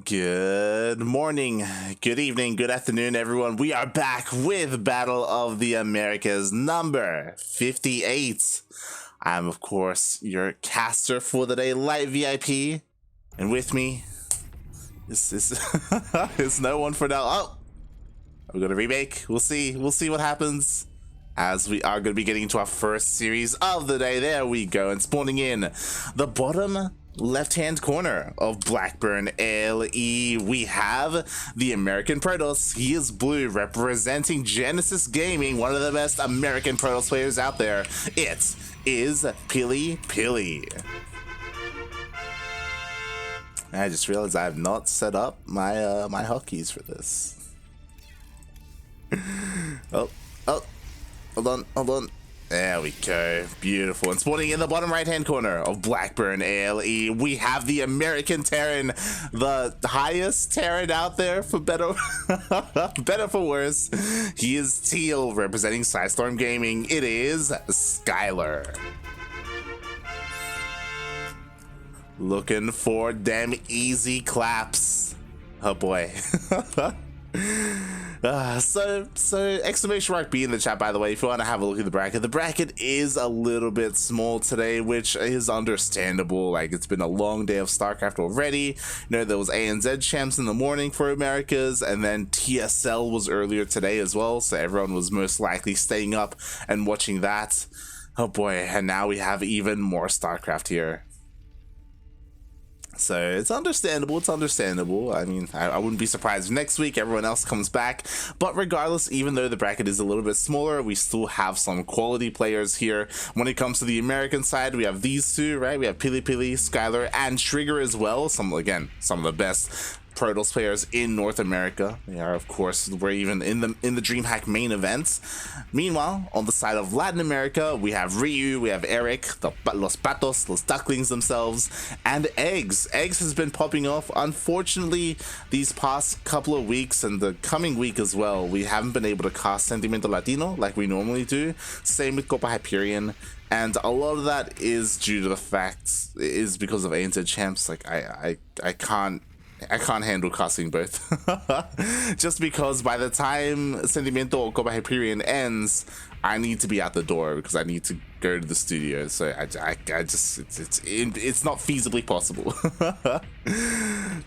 Good morning, good evening, good afternoon, everyone. We are back with Battle of the Americas number 58. I'm, of course, your caster for the day, Light VIP. And with me is no one for now. Oh, we're going to remake. We'll see what happens. As we are going to be getting into our first series of the day. There we go. And spawning in the bottom left-hand corner of Blackburn LE, we have the American Protoss. He is blue, representing Genesis Gaming, one of the best American Protoss players out there. It is PiLiPiLi. I just realized I have not set up my my hotkeys for this. Oh. Hold on. There we go. Beautiful. And spawning in the bottom right-hand corner of Blackburn LE, we have the American Terran, the highest Terran out there, for better, better for worse. He is teal, representing Storm Gaming. It is Skyler. Looking for them easy claps. Oh boy. So exclamation mark B in the chat, by the way, if you want to have a look at the bracket. The bracket is a little bit small today, which is understandable. Like, it's been a long day of StarCraft already. You know, there was ANZ champs in the morning for Americas, and then TSL was earlier today as well, so everyone was most likely staying up and watching that. Oh boy, and now we have even more StarCraft here. So it's understandable. I mean, I wouldn't be surprised if next week everyone else comes back. But regardless, even though the bracket is a little bit smaller, we still have some quality players here. When it comes to the American side, we have these two, right? We have PiLiPiLi, Skyler, and Trigger as well. Some of the best Protoss players in North America. They are, of course, we're even in the DreamHack main events. Meanwhile, on the side of Latin America, we have Ryu, we have Eric, Los Patos, Los Ducklings themselves, and Eggs. Eggs has been popping off. Unfortunately, these past couple of weeks and the coming week as well, we haven't been able to cast Sentimiento Latino like we normally do. Same with Copa Hyperion. And a lot of that is due to the fact, is because of ANZ champs. Like, I can't handle casting both. Just because by the time Sentimiento or Copa Hyperion ends, I need to be out the door because I need to go to the studio. So I just it's not feasibly possible.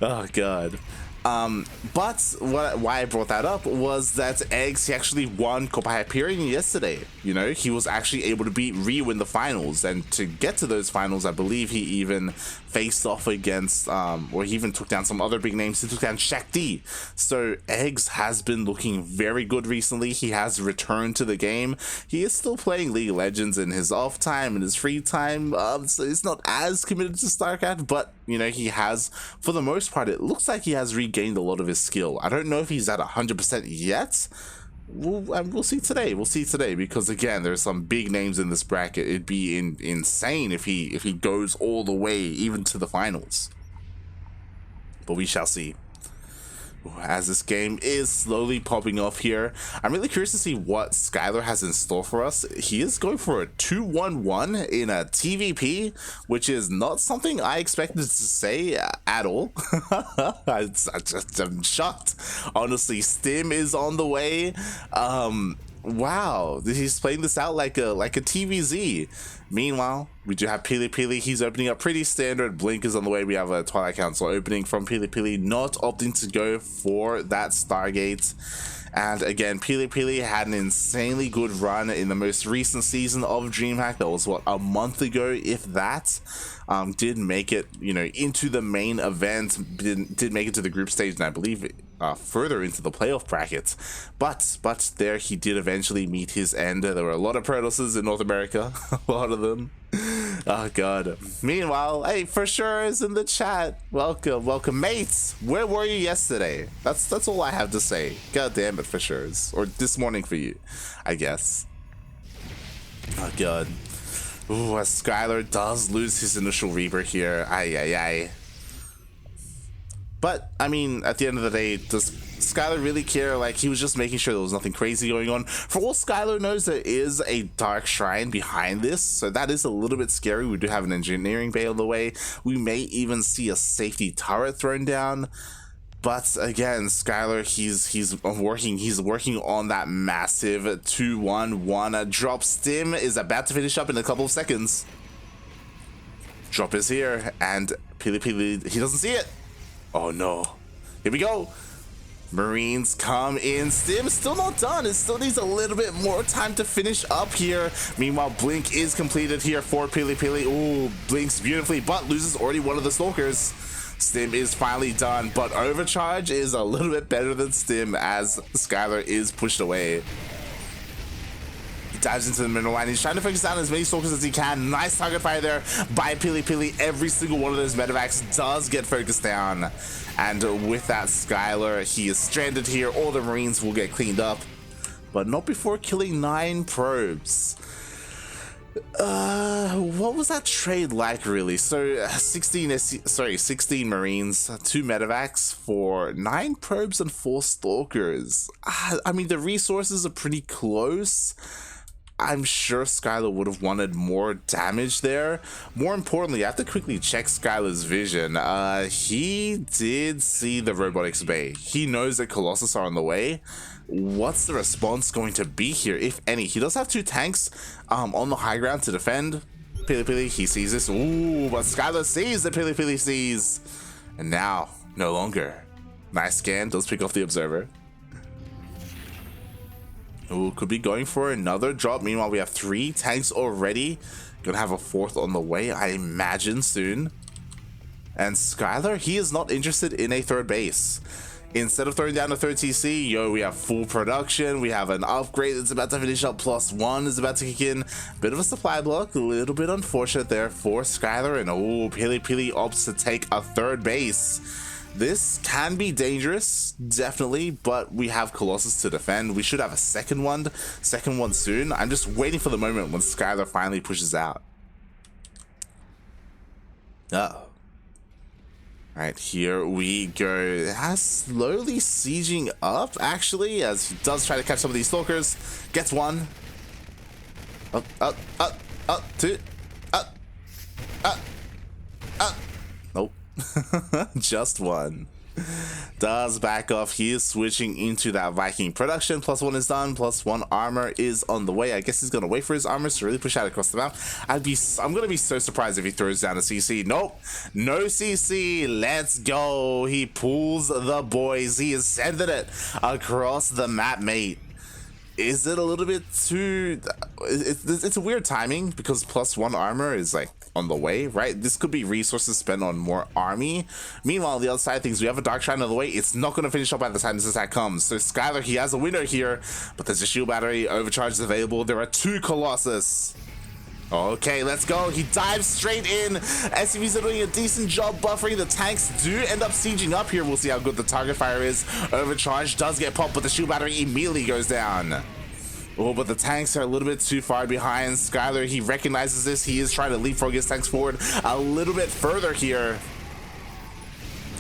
Oh god. But why I brought that up was that Eggs, he actually won Copa Hyperion yesterday. You know, he was actually able to beat Ryu in the finals, and to get to those finals, I believe he even faced off against, or he even took down some other big names. He took down Shakti. So Eggs has been looking very good recently. He has returned to the game. He is still playing League of Legends in his off time and his free time, so he's not as committed to StarCraft, but you know, he has, for the most part, it looks like he has regained a lot of his skill. I don't know if he's at 100% yet. We'll see today. We'll see today, because again, there's some big names in this bracket. It'd be insane if he goes all the way even to the finals. But we shall see. As this game is slowly popping off here, I'm really curious to see what Skyler has in store for us. He is going for a 2-1-1 in a TVP, which is not something I expected to say at all. I'm shocked. Honestly, Stim is on the way. Wow, he's playing this out like a TVZ. Meanwhile, we do have PiLiPiLi. He's opening up pretty standard. Blink is on the way. We have a Twilight Council opening from PiLiPiLi, not opting to go for that Stargate. And again, PiLiPiLi had an insanely good run in the most recent season of DreamHack. That was, what, a month ago, if that. Did make it, you know, into the main event. Did make it to the group stage, and I believe further into the playoff brackets. But there he did eventually meet his end. There were a lot of Protosses in North America, a lot of them. Oh god. Meanwhile, hey, For Sure is in the chat. Welcome, mates. Where were you yesterday? That's all I have to say. God damn it, For Sure. Or this morning for you, I guess. Oh god. Ooh, as Skyler does lose his initial Reaper here. Aye. But, I mean, at the end of the day, does Skyler really care? Like, he was just making sure there was nothing crazy going on. For all Skyler knows, there is a dark shrine behind this, so that is a little bit scary. We do have an engineering bay on the way. We may even see a safety turret thrown down. But again, Skyler, he's working on that massive 2-1-1 drop. Stim is about to finish up in a couple of seconds. Drop is here, and PiLiPiLi, he doesn't see it. Oh no. Here we go. Marines come in. Stim still not done. It still needs a little bit more time to finish up here. Meanwhile, Blink is completed here for PiLiPiLi. Ooh, blinks beautifully, but loses already one of the stalkers. Stim is finally done, but Overcharge is a little bit better than Stim as Skyler is pushed away. He dives into the middle line. He's trying to focus down as many stalkers as he can. Nice target fire there by PiLiPiLi. Every single one of those medevacs does get focused down. And with that, Skyler, he is stranded here. All the Marines will get cleaned up, but not before killing 9 probes. What was that trade like, really? So 16 Marines, 2 medevacs for 9 probes and 4 stalkers. I mean, the resources are pretty close. I'm sure Skyler would have wanted more damage there. More importantly, I have to quickly check Skyler's vision. He did see the robotics bay. He knows that Colossus are on the way. What's the response going to be here, if any? He does have 2 tanks on the high ground to defend. PiLiPiLi, he sees this. Ooh, but Skyler sees that PiLiPiLi sees. And now, no longer. Nice scan, does pick off the observer. Ooh, could be going for another drop. Meanwhile, we have 3 tanks already. Gonna have a 4th on the way, I imagine, soon. And Skyler, he is not interested in a 3rd base. Instead of throwing down a 3rd TC, yo, we have full production. We have an upgrade that's about to finish up. +1 is about to kick in. Bit of a supply block, a little bit unfortunate there for Skyler. And oh, PiLiPiLi opts to take a 3rd base. This can be dangerous, definitely, but we have Colossus to defend. We should have a second one soon. I'm just waiting for the moment when Skyler finally pushes out. Right, here we go. Slowly sieging up, actually, as he does try to catch some of these stalkers. Gets 1. Up, 2. Nope. Just 1. Does back off. He is switching into that Viking production. +1 is done. +1 armor is on the way. I guess he's gonna wait for his armors to really push out across the map. I'm gonna be so surprised if he throws down a CC. Nope, no CC. Let's go. He pulls the boys. He is sending it across the map, mate. Is it a little bit too... It's a weird timing because +1 armor is like on the way, right? This could be resources spent on more army. Meanwhile, the other side of things, we have a dark shrine on the way. It's not going to finish up by the time this attack comes. So Skyler, he has a winner here, but there's a shield battery. Overcharge is available. There are 2 Colossus. Okay, let's go. He dives straight in. SCVs are doing a decent job buffering. The tanks do end up sieging up here. We'll see how good the target fire is. Overcharge does get popped, but the shield battery immediately goes down. Oh, but the tanks are a little bit too far behind. Skyler, he recognizes this. He is trying to leapfrog his tanks forward a little bit further here.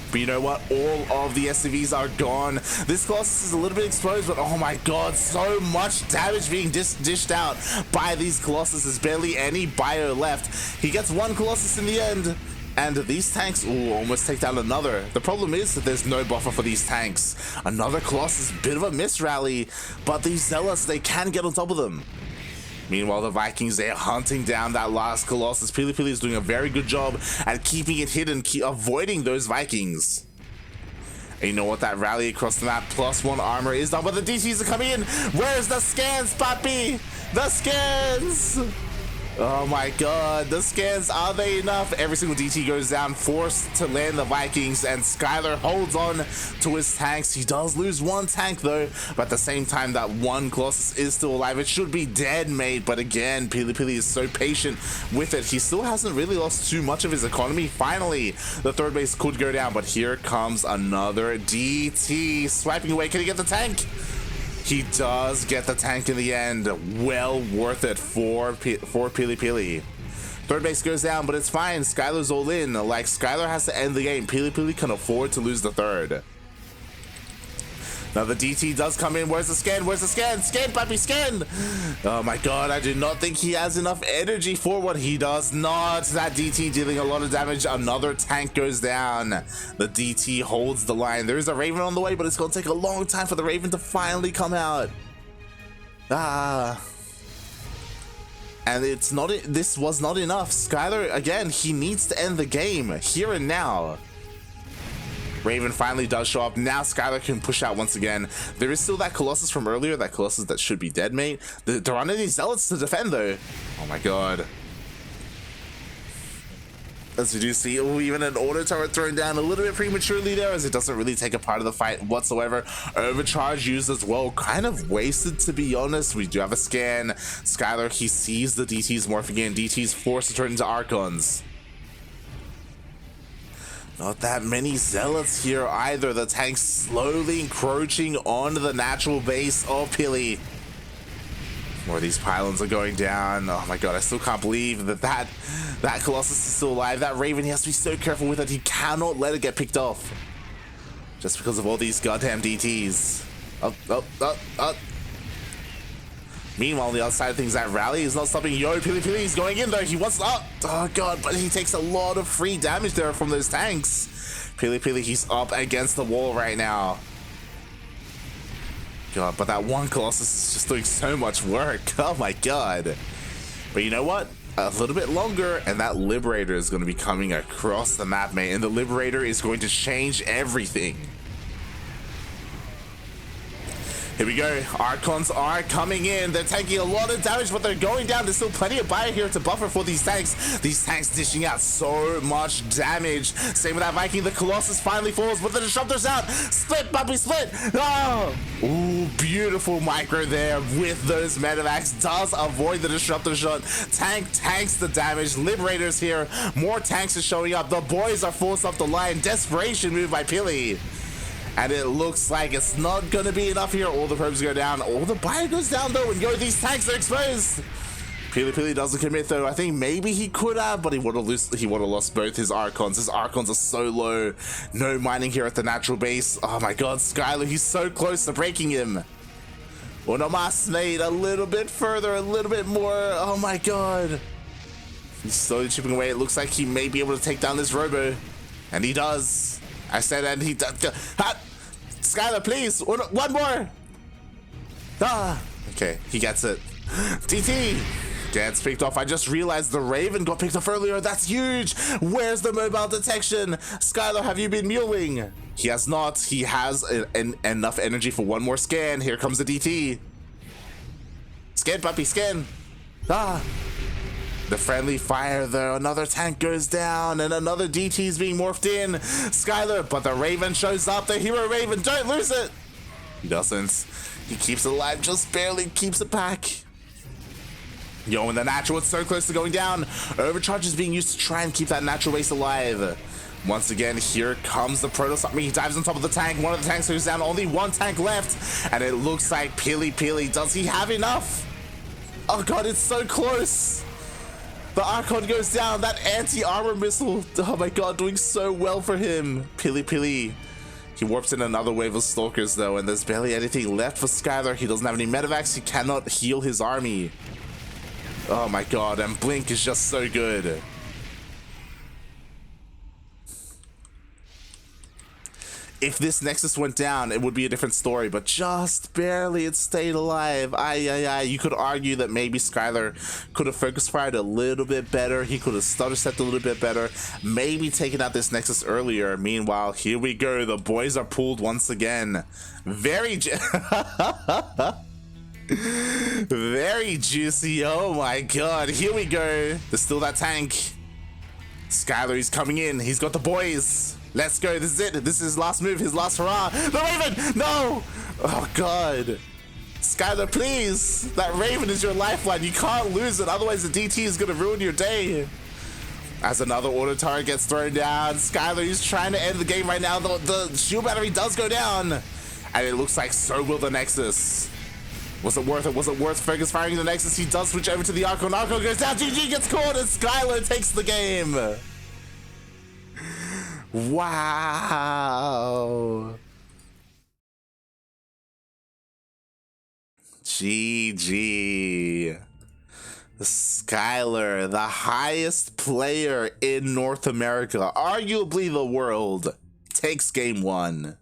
But you know what? All of the SCVs are gone. This Colossus is a little bit exposed, but oh my god, so much damage being dished out by these Colossus. There's barely any bio left. He gets 1 Colossus in the end. And these tanks almost take down another. The problem is that there's no buffer for these tanks. Another Colossus, bit of a miss rally, but these Zealots, they can get on top of them. Meanwhile, the Vikings, they're hunting down that last Colossus. PiLiPiLi is doing a very good job at keeping it hidden, avoiding those Vikings. And you know what? That rally across the map, +1 armor is done, but the DTs are coming in. Where's the scans, Papi? The scans! Oh my god, the scans, are they enough? Every single DT goes down, forced to land the Vikings, and Skyler holds on to his tanks. He does lose 1 tank though, but at the same time, that 1 Colossus is still alive. It should be dead, mate, but again, PiLiPiLi is so patient with it. He still hasn't really lost too much of his economy. Finally, the 3rd base could go down, but here comes another DT swiping away. Can he get the tank? He does get the tank in the end. Well worth it for PiLiPiLi. Third base goes down, but it's fine. Skyler's all in. Like, Skyler has to end the game. PiLiPiLi can afford to lose the third. Now the DT does come in. Where's the scan? Where's the scan? Scan, puppy, scan! Oh my god, I do not think he has enough energy for what he does not. That DT dealing a lot of damage. Another tank goes down. The DT holds the line. There is a Raven on the way, but it's going to take a long time for the Raven to finally come out. And it's not. This was not enough. Skyler, again, he needs to end the game here and now. Raven finally does show up. Now Skyler can push out once again. There is still that Colossus from earlier, that Colossus that should be dead, mate. There aren't any Zealots to defend, though. Oh my god. As you do see, even an auto turret thrown down a little bit prematurely there, as it doesn't really take a part of the fight whatsoever. Overcharge used as well, kind of wasted, to be honest. We do have a scan. Skyler, he sees the DTs morphing in. DTs forced to turn into Archons. Not that many Zealots here either. The tank's slowly encroaching onto the natural base of Pili. More of these pylons are going down. Oh my god, I still can't believe that Colossus is still alive. That Raven, he has to be so careful with it. He cannot let it get picked off. Just because of all these goddamn DTs. Up. Meanwhile, on the other side of things, that rally is not stopping. Yo, PiLiPiLi is going in though. He wants up. Oh god, but he takes a lot of free damage there from those tanks. PiLiPiLi, he's up against the wall right now. God, but that one Colossus is just doing so much work. Oh my god. But you know what? A little bit longer, and that Liberator is going to be coming across the map, mate. And the Liberator is going to change everything. Here we go. Archons are coming in. They're taking a lot of damage, but they're going down. There's still plenty of bio here to buffer for these tanks. These tanks dishing out so much damage. Same with that Viking. The Colossus finally falls, but the Disruptor's out. Split, puppy, split. Oh! Ooh, beautiful micro there with those Medivacs. Does avoid the Disruptor shot. Tanks the damage. Liberators here. More tanks are showing up. The boys are forced off the line. Desperation move by Pili. And it looks like it's not going to be enough here. All the probes go down. All the bio goes down, though. And these tanks are exposed. PiLiPiLi doesn't commit, though. I think maybe he could have, but he would have lost both his Archons. His Archons are so low. No mining here at the natural base. Oh, my God. Skyler, he's so close to breaking him. Uno mas, mate. A little bit further. A little bit more. Oh, my God. He's slowly chipping away. It looks like he may be able to take down this Robo. And he does. I said, and he does. Skyler, please. One more. Okay, he gets it. DT gets picked off. I just realized the Raven got picked off earlier. That's huge. Where's the mobile detection? Skyler, have you been muling? He has not. He has enough energy for one more scan. Here comes the DT. Scan, puppy, scan. The friendly fire though, another tank goes down and another DT is being morphed in. Skyler, but the Raven shows up, the hero Raven, don't lose it. He doesn't. He keeps it alive, just barely keeps it back. Yo, and the natural, it's so close to going down. Overcharge is being used to try and keep that natural base alive. Once again, here comes the Protoss. He dives on top of the tank. One of the tanks goes down, only one tank left. And it looks like PiLiPiLi, does he have enough? Oh god, it's so close. The Archon goes down, that anti-armor missile, oh my god, doing so well for him. PiLiPiLi. He warps in another wave of Stalkers though, and there's barely anything left for Skyler. He doesn't have any Medivacs, he cannot heal his army. Oh my god, and Blink is just so good. If this Nexus went down, it would be a different story, but just barely it stayed alive. You could argue that maybe Skyler could have focus fired a little bit better. He could have stutter stepped a little bit better. Maybe taken out this Nexus earlier. Meanwhile, here we go. The boys are pulled once again. Very juicy. Oh my god. Here we go. There's still that tank. Skyler, he's coming in. He's got the boys. Let's go. This is it. This is his last move. His last hurrah. The Raven. No. Oh, God. Skyler, please. That Raven is your lifeline. You can't lose it. Otherwise, the DT is going to ruin your day. As another auto turret gets thrown down. Skyler, he's trying to end the game right now. The shield battery does go down. And it looks like so will the Nexus. Was it worth it? Was it worth Fergus firing the Nexus? He does switch over to the Arco. Arco goes down. GG gets caught and Skyler takes the game. Wow. GG. Skyler, the highest player in North America, arguably the world, takes game 1.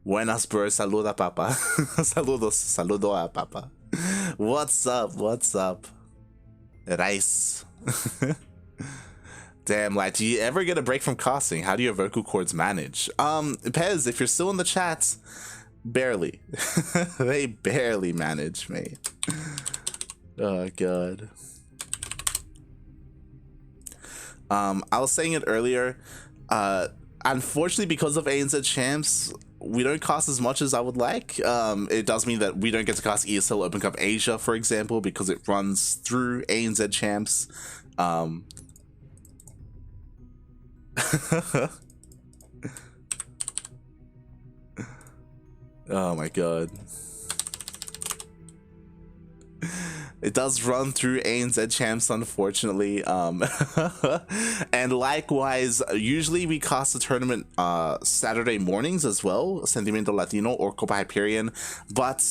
Buenas, bro. Saluda, papa. Saludos. Saludo a papa. What's up? What's up? Rice. Damn, like, do you ever get a break from casting? How do your vocal cords manage? Pez, if you're still in the chat, barely. They barely manage, mate. Oh, God. I was saying it earlier. Unfortunately, because of ANZ Champs, we don't cast as much as I would like. It does mean that we don't get to cast ESL Open Cup Asia, for example, because it runs through ANZ Champs. Oh my god. It does run through ANZ Champs, unfortunately. And likewise, usually we cast the tournament Saturday mornings as well, Sentimiento Latino or Copa Hyperion, but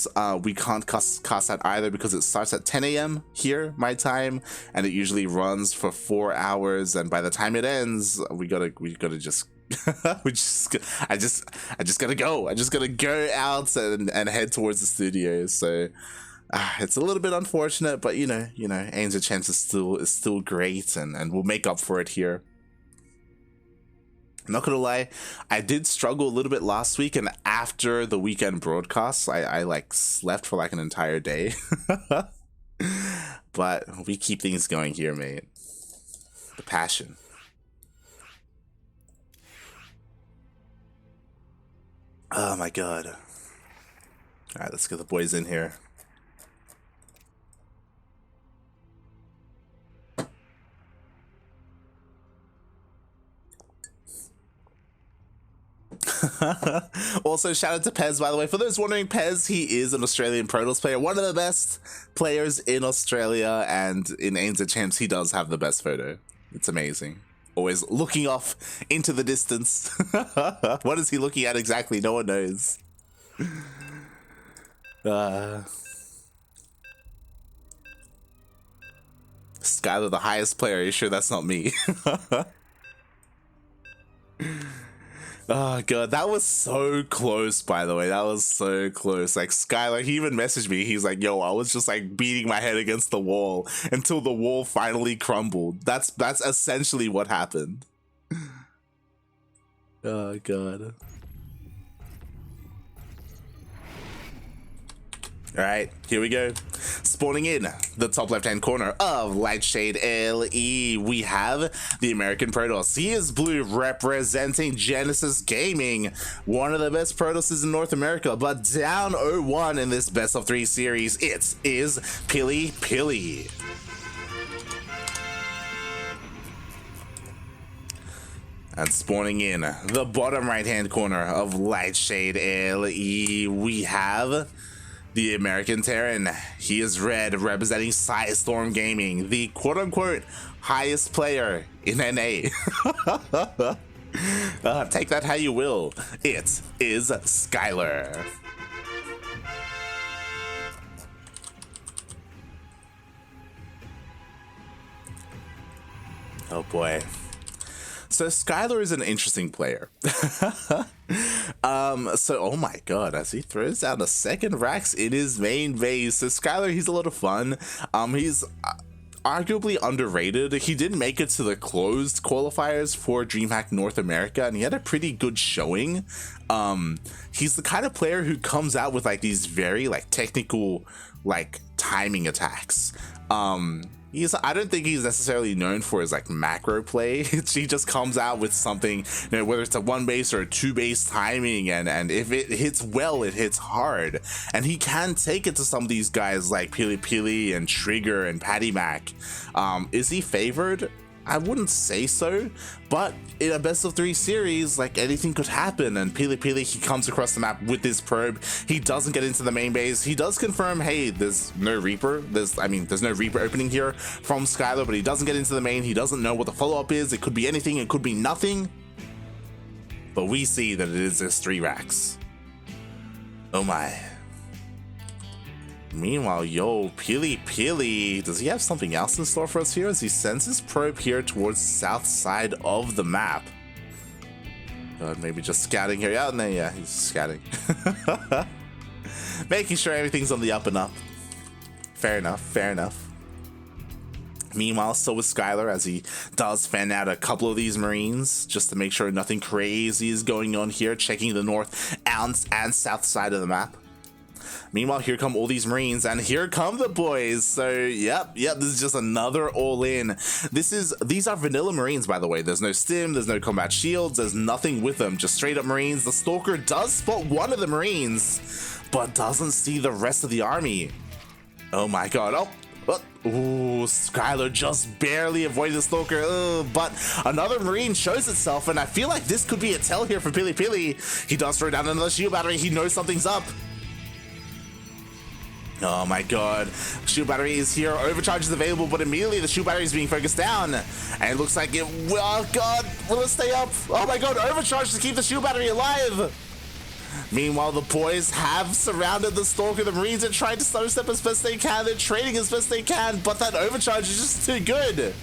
we can't cast that either because it starts at 10 a.m. here, my time, and it usually runs for 4 hours, and by the time it ends, we gotta just I just gotta go. I just gotta go out and head towards the studio. So it's a little bit unfortunate, but you know, ANZ Champs is still great, and we'll make up for it here. I'm not gonna lie, I did struggle a little bit last week, and after the weekend broadcasts, I like slept for like an entire day. But we keep things going here, mate. The passion. Oh my god. All right, let's get the boys in here. Also, shout out to Pez, by the way. For those wondering, Pez, he is an Australian Protoss player, one of the best players in Australia, and in ANZ Champs, he does have the best photo. It's amazing. Always looking off into the distance. What is he looking at exactly? No one knows. Skyler, the highest player. Are you sure that's not me? Oh god, that was so close, by the way. That was so close. Like, Skyler, he even messaged me. He's like, yo, I was just like beating my head against the wall until the wall finally crumbled. That's essentially what happened. Oh god. Alright, here we go. Spawning in the top left-hand corner of Lightshade LE, we have the American Protoss. He is blue, representing Genesis Gaming, one of the best Protosses in North America, but down 0-1 in this best of 3 series. It is PiLiPiLi. And spawning in the bottom right-hand corner of Lightshade LE, we have the American Terran. He is red, representing Psystorm Gaming, the quote-unquote highest player in NA. Take that how you will. It is Skyler. Oh boy. So Skyler is an interesting player. Oh my god, as he throws down the second Rax in his main base. So Skyler, he's a lot of fun. He's arguably underrated. He did make it to the closed qualifiers for DreamHack North America, and he had a pretty good showing. He's the kind of player who comes out with like these very like technical like timing attacks. I don't think he's necessarily known for his like macro play. He just comes out with something, whether it's a 1 base or a 2 base timing, and if it hits well, it hits hard. And he can take it to some of these guys like PiLiPiLi and Trigger and Patty Mac. Is he favored? I wouldn't say so, but in a best of 3 series, like, anything could happen. And PiLiPiLi, he comes across the map with this probe. He doesn't get into the main base. He does confirm, hey, there's no Reaper. There's no Reaper opening here from Skyler, but he doesn't get into the main. He doesn't know what the follow-up is. It could be anything. It could be nothing. But we see that it is his 3 racks. Oh my. Meanwhile, yo, PiLiPiLi, does he have something else in store for us here as he sends his probe here towards south side of the map? Maybe just scouting here. Oh, no, yeah, he's scouting. Making sure everything's on the up and up. Fair enough, fair enough. Meanwhile, so is Skyler as he does fan out a couple of these Marines just to make sure nothing crazy is going on here, checking the north and south side of the map. Meanwhile, here come all these Marines, and here come the boys. So, yep, this is just another all-in. These are vanilla Marines, by the way. There's no stim, there's no combat shields, there's nothing with them, just straight up Marines. The Stalker does spot one of the Marines, but doesn't see the rest of the army. Oh my god, ooh, Skyler just barely avoided the Stalker, but another Marine shows itself, and I feel like this could be a tell here for PiLiPiLi. He does throw down another shield battery, he knows something's up. Oh my god, shield battery is here, overcharge is available, but immediately the shield battery is being focused down, and it looks like it, oh god, will it stay up? Oh my god, overcharge to keep the shield battery alive! Meanwhile, the boys have surrounded the Stalker. The Marines are trying to slow step as best they can, they're trading as best they can, but that overcharge is just too good.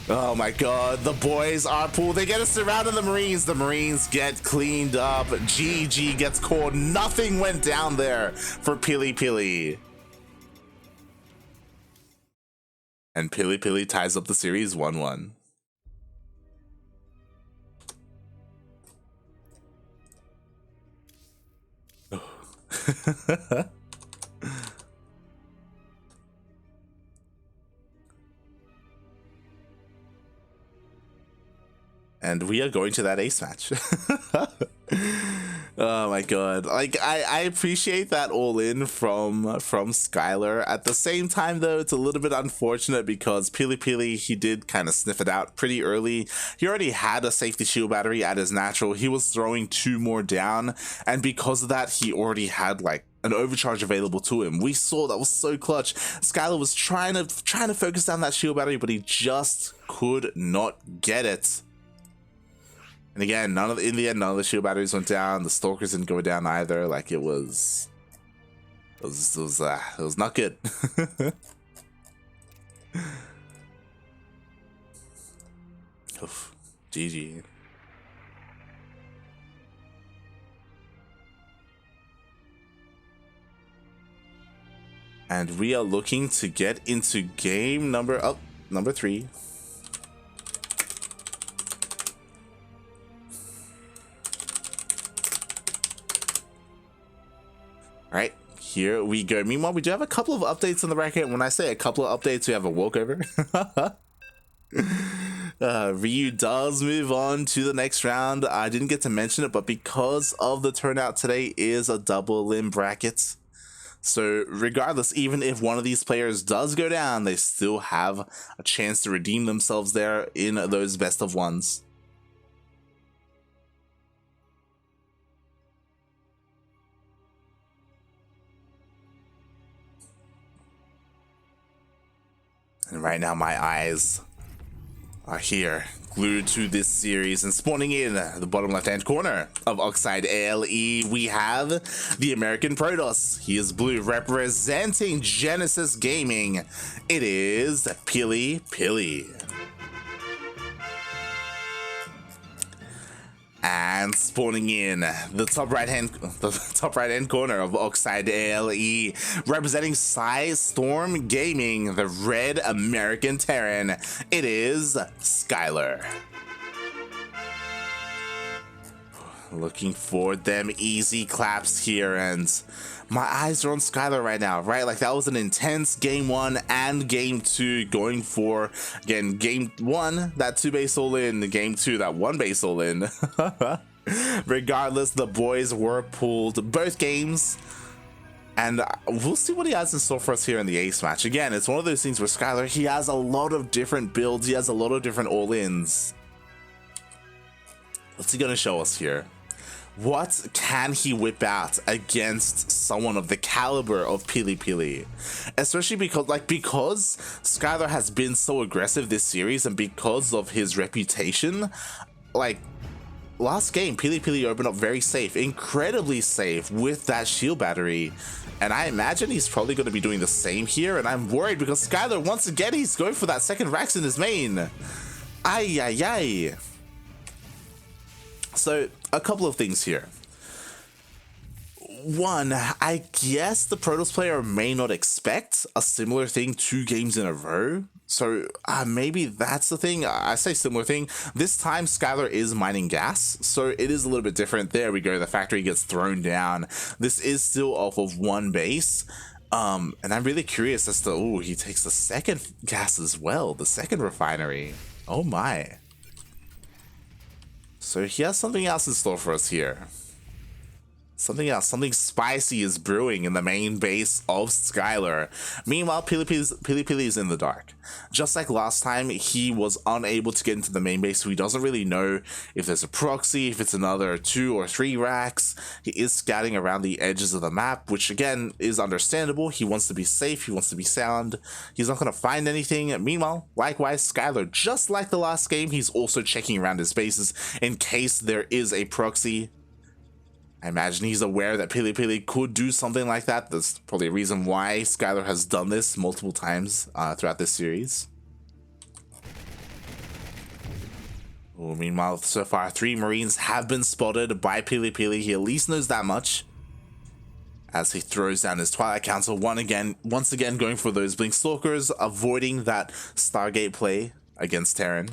Oh my god, the boys are pulled. They get us surrounded the Marines. The Marines get cleaned up. GG gets caught. Nothing went down there for PiLiPiLi. And PiLiPiLi ties up the series 1-1. And we are going to that ace match. Oh my god, like I appreciate that all in from Skyler. At the same time though, it's a little bit unfortunate because PiLiPiLi, he did kind of sniff it out pretty early. He already had a safety shield battery at his natural. He was throwing 2 more down, and because of that, he already had like an overcharge available to him. We saw that was so clutch. Skyler was trying to focus down that shield battery, but he just could not get it. And again, in the end, none of the shield batteries went down. The Stalkers didn't go down either. Like, it was not good. Oof, GG. And we are looking to get into game number 3. Right, here we go. Meanwhile, we do have a couple of updates on the bracket. When I say a couple of updates, we have a walkover. Ryu does move on to the next round. I didn't get to mention it, but because of the turnout today is a double limb bracket. So regardless, even if one of these players does go down, they still have a chance to redeem themselves there in those best of ones. And right now my eyes are here, glued to this series, and spawning in the bottom left hand corner of Oxide ALE, we have the American Protoss. He is blue, representing Genesis Gaming. It is PiLiPiLi. And spawning in the top right hand corner of Oxide ALE, representing Storm Gaming, the red American Terran, it is Skyler. Looking for them easy claps here, and my eyes are on Skyler right now, right? Like, that was an intense game 1 and game 2, going for, again, game 1, that 2 base all in, game 2, that 1 base all in. Regardless, the boys were pulled both games. And we'll see what he has in store for us here in the ace match. Again, it's one of those things where Skyler, he has a lot of different builds. He has a lot of different all-ins. What's he going to show us here? What can he whip out against someone of the caliber of PiLiPiLi? Especially because Skyler has been so aggressive this series, and because of his reputation, like, last game, PiLiPiLi opened up very safe, incredibly safe with that shield battery. And I imagine he's probably going to be doing the same here. And I'm worried because Skyler, once again, he's going for that second Rax in his main. Ay, ay, ay. So, a couple of things here. One, I guess the Protoss player may not expect a similar thing 2 games in a row. So maybe that's the thing. I say similar thing. This time Skyler is mining gas, so it is a little bit different. There we go. The factory gets thrown down. This is still off of 1 base. And I'm really curious as to, oh, he takes the second gas as well. The second refinery. Oh my. So he has something else in store for us here. Something else, something spicy is brewing in the main base of Skyler. Meanwhile, PiLiPiLi is in the dark. Just like last time, he was unable to get into the main base, so he doesn't really know if there's a proxy, if it's another 2 or 3 racks. He is scouting around the edges of the map, which again is understandable. He wants to be safe, he wants to be sound. He's not going to find anything. Meanwhile, likewise, Skyler, just like the last game, he's also checking around his bases in case there is a proxy. I imagine he's aware that PiLiPiLi could do something like that. That's probably a reason why Skyler has done this multiple times throughout this series. Oh, meanwhile, so far 3 Marines have been spotted by PiLiPiLi. He at least knows that much. As he throws down his Twilight Council once again going for those Blink Stalkers, avoiding that Stargate play against Terran.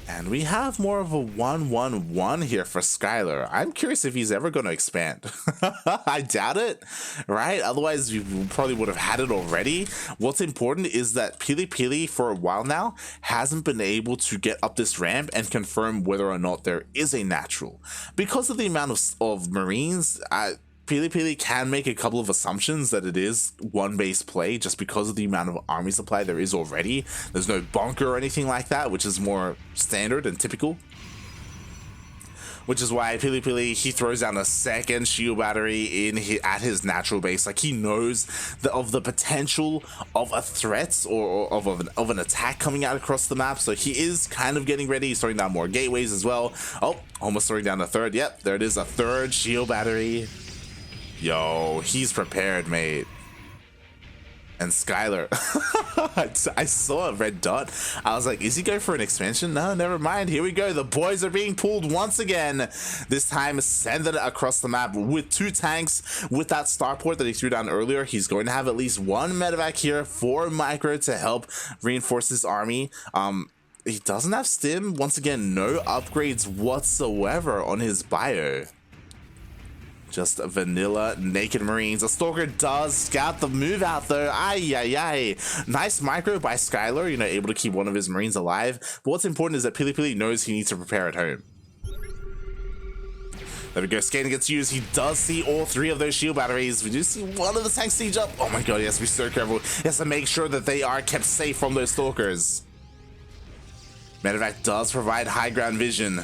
And we have more of a 1-1-1 here for Skyler. I'm curious if he's ever going to expand. I doubt it, right? Otherwise, we probably would have had it already. What's important is that PiLiPiLi, for a while now, hasn't been able to get up this ramp and confirm whether or not there is a natural. Because of the amount of Marines, PiLiPiLi can make a couple of assumptions that it is 1 base play just because of the amount of army supply there is already. There's no bunker or anything like that, which is more standard and typical. Which is why PiLiPiLi, he throws down a second shield battery at his natural base. Like, he knows of the potential of a threat or of an attack coming out across the map. So he is kind of getting ready. He's throwing down more gateways as well. Oh, almost throwing down a third. Yep, there it is, a third shield battery. Yo, he's prepared, mate. And Skyler, I saw a red dot. I was like, is he going for an expansion? No, never mind. Here we go. The boys are being pulled once again. This time, send it across the map with 2 tanks. With that starport that he threw down earlier, he's going to have at least 1 medevac here for Micro to help reinforce his army. He doesn't have stim. Once again, no upgrades whatsoever on his bio. Just vanilla naked Marines. A Stalker does scout the move out though. Ay, ay, ay. Nice micro by Skyler, you know, able to keep one of his Marines alive. But what's important is that PiLiPiLi knows he needs to prepare at home. There we go, scanning gets used. He does see all 3 of those shield batteries. We do see one of the tanks siege up. Oh my god, he has to be so careful. He has to make sure that they are kept safe from those Stalkers. Medevac does provide high ground vision.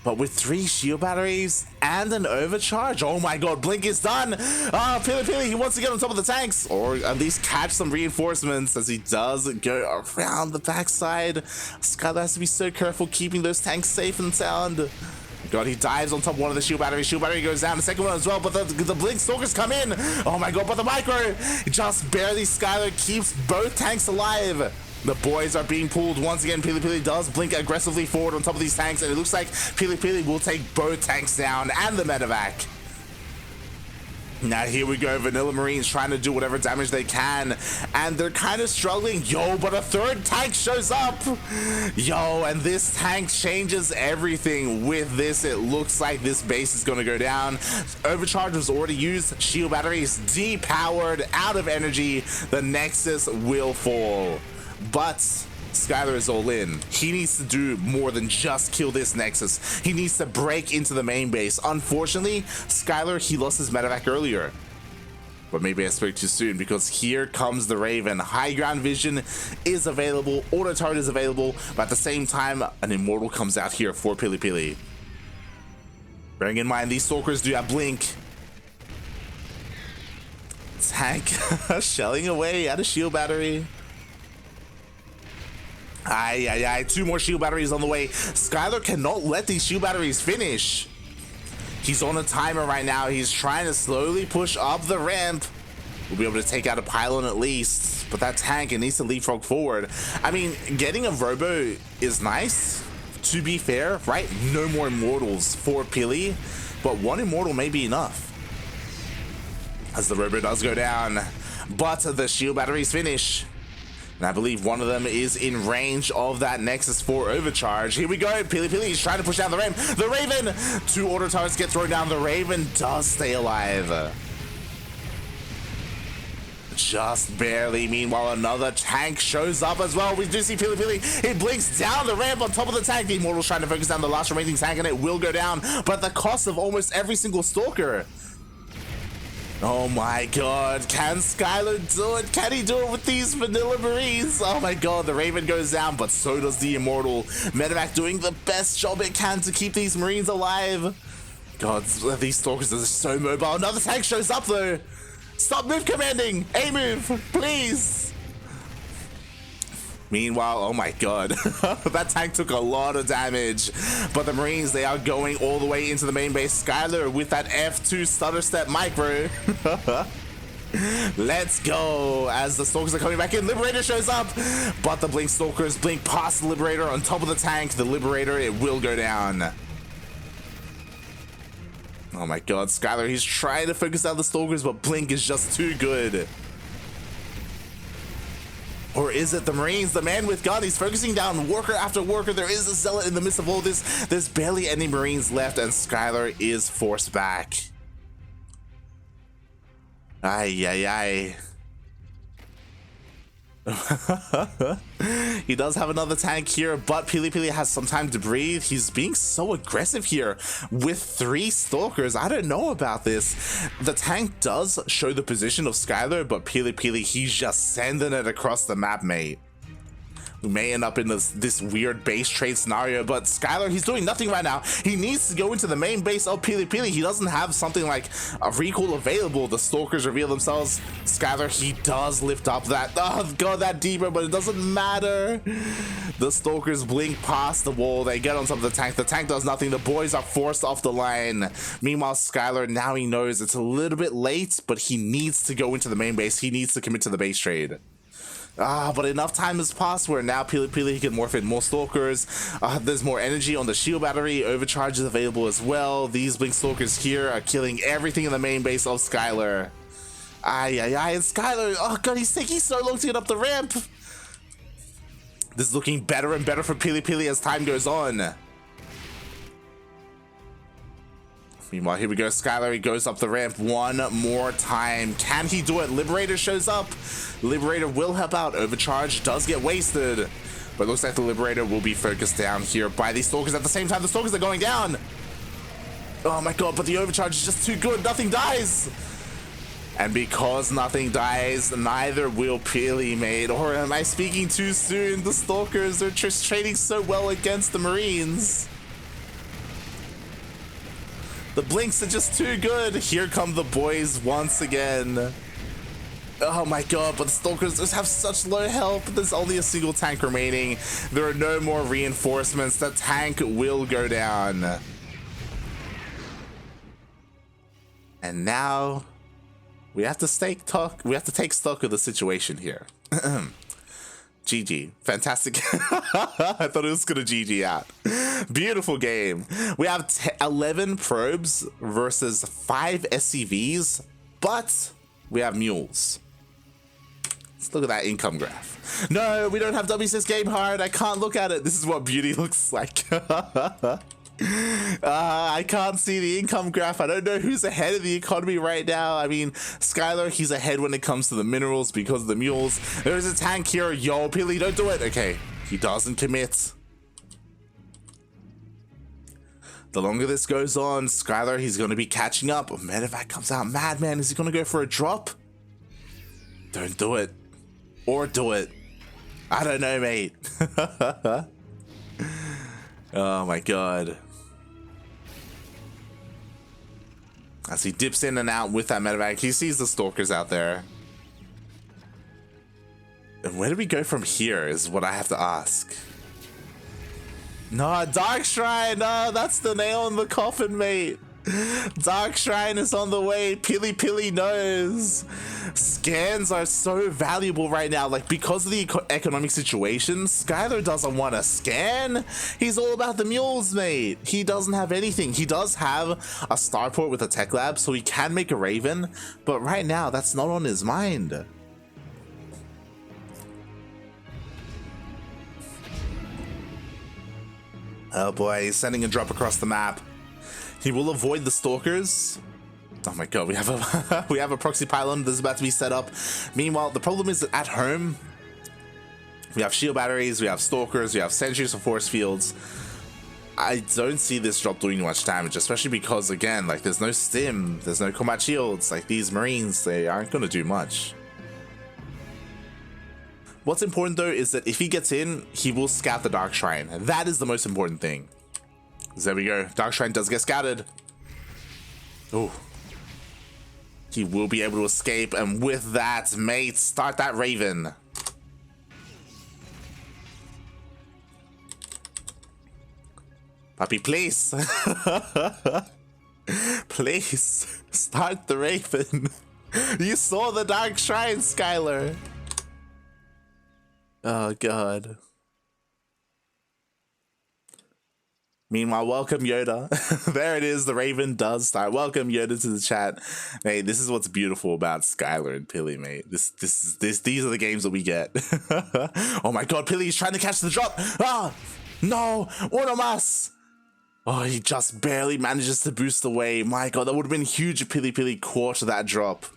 But with 3 shield batteries and an overcharge, oh my god, Blink is done! PiLiPiLi, he wants to get on top of the tanks, or at least catch some reinforcements as he does go around the backside. Skyler has to be so careful keeping those tanks safe and sound. God, he dives on top of one of the shield batteries. Shield battery goes down, the second one as well, but the Blink Stalkers come in. Oh my god, but the micro, just barely Skyler keeps both tanks alive. The boys are being pulled once again. PiLiPiLi does blink aggressively forward on top of these tanks, and it looks like PiLiPiLi will take both tanks down and the medevac. Now here we go, vanilla Marines trying to do whatever damage they can, and they're kind of struggling. Yo, but a third tank shows up. Yo, and this tank changes everything. With this, it looks like this base is going to go down. Overcharge was already used. Shield batteries depowered, out of energy. The Nexus will fall. But Skyler is all in. He needs to do more than just kill this Nexus. He needs to break into the main base. Unfortunately, Skyler, he lost his medevac earlier. But maybe I spoke too soon, because here comes the Raven. High ground vision is available, auto turret is available, but at the same time, an immortal comes out here for PiLiPiLi. Bearing in mind, these stalkers do have blink. Tank shelling away at a shield battery. Aye, 2 more shield batteries on the way. Skyler cannot let these shield batteries finish. He's on a timer right now. He's trying to slowly push up the ramp. We'll be able to take out a pylon at least, but that tank, it needs to leapfrog forward. I mean, getting a robo is nice, to be fair, right? No more immortals for Pili, but 1 immortal may be enough. As the robo does go down, but the shield batteries finish. And I believe one of them is in range of that Nexus 4 overcharge. Here we go. PiLiPiLi is trying to push down the ramp. The Raven! 2 auto turrets get thrown down. The Raven does stay alive. Just barely. Meanwhile, another tank shows up as well. We do see PiLiPiLi. It blinks down the ramp on top of the tank. The Immortal's trying to focus down the last remaining tank, and it will go down, but at the cost of almost every single stalker. Oh my god, can Skyler do it? Can he do it with these vanilla Marines? Oh my god, the Raven goes down, but so does the Immortal. Medevac doing the best job it can to keep these Marines alive. God, these stalkers are so mobile. Another tank shows up though. Stop move commanding! A-move, please! Meanwhile, oh my god, that tank took a lot of damage, but the Marines, they are going all the way into the main base. Skyler with that F2 stutter step micro. Let's go, as the Stalkers are coming back in. Liberator shows up, but the Blink Stalkers blink past the Liberator on top of the tank. The Liberator, it will go down. Oh my god, Skyler, he's trying to focus out the Stalkers, but Blink is just too good. Or is it the Marines? The man with gun, he's focusing down worker after worker. There is a Zealot in the midst of all this. There's barely any Marines left, and Skyler is forced back. Ay. He does have another tank here, but PiLiPiLi has some time to breathe. He's being so aggressive here with 3 stalkers. I don't know about this. The tank does show the position of Skyler, but PiLiPiLi, he's just sending it across the map, mate. We may end up in this weird base trade scenario, but Skyler, he's doing nothing right now. He needs to go into the main base of PiLiPiLi. He doesn't have something like a recall available. The stalkers reveal themselves. Skyler, he does lift up that, oh god, that deeper, but it doesn't matter. The stalkers blink past the wall. They get on top of the tank. The tank does nothing. The boys are forced off the line. Meanwhile, Skyler, now he knows it's a little bit late, but he needs to go into the main base. He needs to commit to the base trade. But enough time has passed where now PiLiPiLi can morph in more stalkers. There's more energy on the shield battery. Overcharge is available as well. These blink stalkers here are killing everything in the main base of Skyler. And Skyler, oh god, he's taking so long to get up the ramp. This is looking better and better for PiLiPiLi as time goes on. Meanwhile, here we go. Skyler, he goes up the ramp one more time. Can he do it? Liberator shows up. Liberator will help out. Overcharge does get wasted, but it looks like the Liberator will be focused down here by these stalkers. At the same time, the stalkers are going down. Oh my god, but the overcharge is just too good. Nothing dies. And because nothing dies, neither will Pili, mate. Or am I speaking too soon? The stalkers are just trading so well against the Marines. The blinks are just too good. Here come the boys once again. Oh my god, but the stalkers just have such low health. There's only a single tank remaining. There are no more reinforcements. The tank will go down. And now we have to take stock of the situation here. GG. Fantastic. I thought it was gonna GG out. Beautiful game. We have 11 probes versus 5 SCVs, but we have mules. Let's look at that income graph. No, we don't have WCS Game Hard. I can't look at it. This is what beauty looks like. I can't see the income graph. I don't know who's ahead of the economy right now. I mean, Skyler, he's ahead when it comes to the minerals because of the mules. There's a tank here. Yo, Pili, don't do it. Okay. He doesn't commit. The longer this goes on, Skyler, he's going to be catching up. Medevac comes out. Madman, is he going to go for a drop? Don't do it. Or do it. I don't know, mate. Oh my god. As he dips in and out with that medevac, he sees the stalkers out there. And where do we go from here is what I have to ask. No, Dark Shrine! No, that's the nail in the coffin, mate. Dark Shrine is on the way. PiLiPiLi knows. Scans are so valuable right now. Like, because of the economic situation, Skyler doesn't want a scan. He's all about the mules, mate. He doesn't have anything. He does have a starport with a tech lab, so he can make a Raven. But right now, that's not on his mind. Oh boy, he's sending a drop across the map. He will avoid the stalkers. Oh my god, we have a we have a proxy pylon that's about to be set up. Meanwhile, the problem is that at home, we have shield batteries, we have stalkers, we have sentries for force fields. I don't see this drop doing much damage, especially because, again, like, there's no stim, there's no combat shields. Like, these marines, they aren't going to do much. What's important though is that if he gets in, he will scout the Dark Shrine. That is the most important thing. So there we go. Dark Shrine does get scouted. Oh. He will be able to escape, and with that, mate, start that Raven. Puppy, please. Please, start the Raven. You saw the Dark Shrine, Skyler. Oh god. Meanwhile, welcome Yoda. There it is, the Raven does start. Welcome Yoda to the chat. Mate, this is what's beautiful about Skyler and Pili, mate. These are the games that we get. Oh my god, Pili's trying to catch the drop. Ah! No! Uno mas! Oh, he just barely manages to boost away. My god, that would have been huge if PiLiPiLi caught that drop.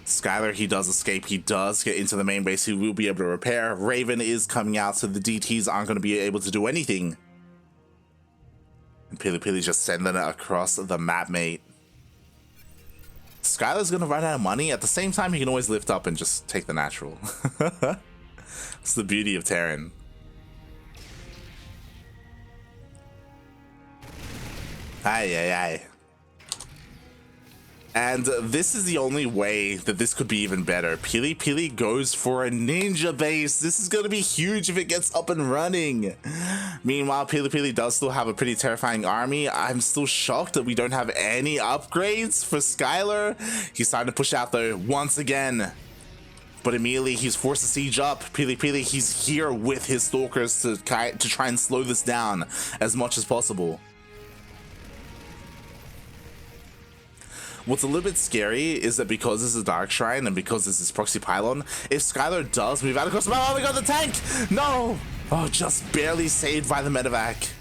Skyler, he does escape. He does get into the main base. He will be able to repair. Raven is coming out, so the DTs aren't going to be able to do anything. And PiLiPiLi's just sending it across the map, mate. Skyler's going to run out of money. At the same time, he can always lift up and just take the natural. It's the beauty of Terran. Aye, aye, aye. And this is the only way that this could be even better. PiLiPiLi goes for a ninja base. This is going to be huge if it gets up and running. Meanwhile, PiLiPiLi does still have a pretty terrifying army. I'm still shocked that we don't have any upgrades for Skyler. He's starting to push out though once again. But immediately he's forced to siege up. PiLiPiLi, he's here with his stalkers to try and slow this down as much as possible. What's a little bit scary is that because this is a Dark Shrine and because this is Proxy Pylon, if Skyler does move out across the map, oh my god, the tank! No! Oh, just barely saved by the medevac.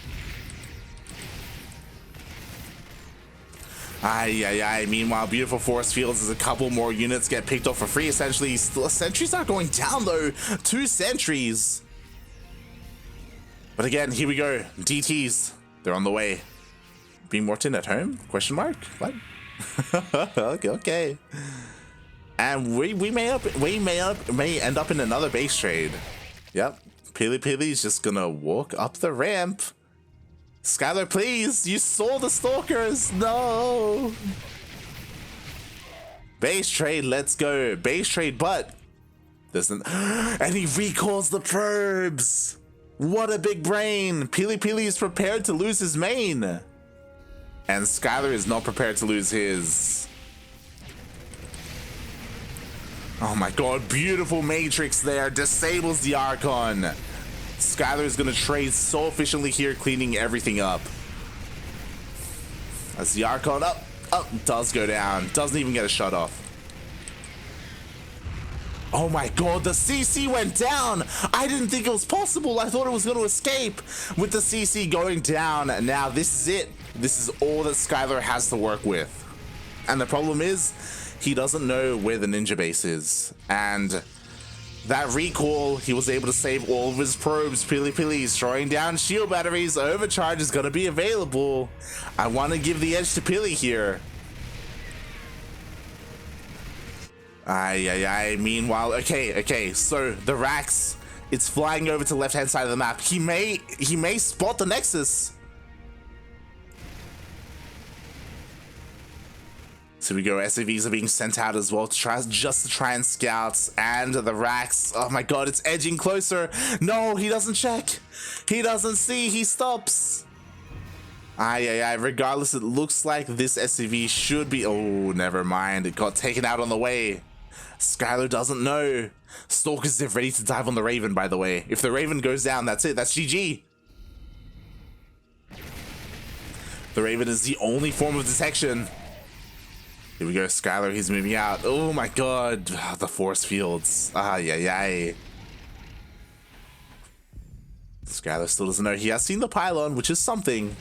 Aye, aye, aye. Meanwhile, beautiful force fields as a couple more units get picked off for free, essentially. Sentries are going down, though. 2 sentries. But again, here we go. DTs. They're on the way. Being Morton at home? Question mark? What? Okay. And we may end up in another base trade. Yep. PiLiPiLi's just gonna walk up the ramp. Skyler, please! You saw the stalkers! No! Base trade, let's go. Base trade, but there's an and he recalls the probes! What a big brain! PiLiPiLi is prepared to lose his main. And Skyler is not prepared to lose his. Oh my god, beautiful Matrix there. Disables the Archon. Skyler is going to trade so efficiently here, cleaning everything up. As the Archon does go down. Doesn't even get a shot off. Oh my god, the CC went down! I didn't think it was possible. I thought it was going to escape with the CC going down. Now this is it. This is all that Skyler has to work with. And the problem is, he doesn't know where the ninja base is. And That recall, he was able to save all of his probes. PiLiPiLi is throwing down shield batteries. Overcharge is going to be available. I want to give the edge to Pili here. Meanwhile, okay, so the Rax, it's flying over to the left-hand side of the map. He may spot the Nexus. So we go, SAVs are being sent out as well to try and scout, and the Rax, oh my god, it's edging closer. No, he doesn't check. He doesn't see, he stops. Regardless, it looks like this SAV should be, oh, never mind. It got taken out on the way. Skyler doesn't know. Stalkers are ready to dive on the Raven, by the way. If the Raven goes down, that's it, that's GG. The Raven is the only form of detection. Here we go, Skyler, he's moving out. Oh my god, the force fields. Skyler still doesn't know. He has seen the pylon, which is something.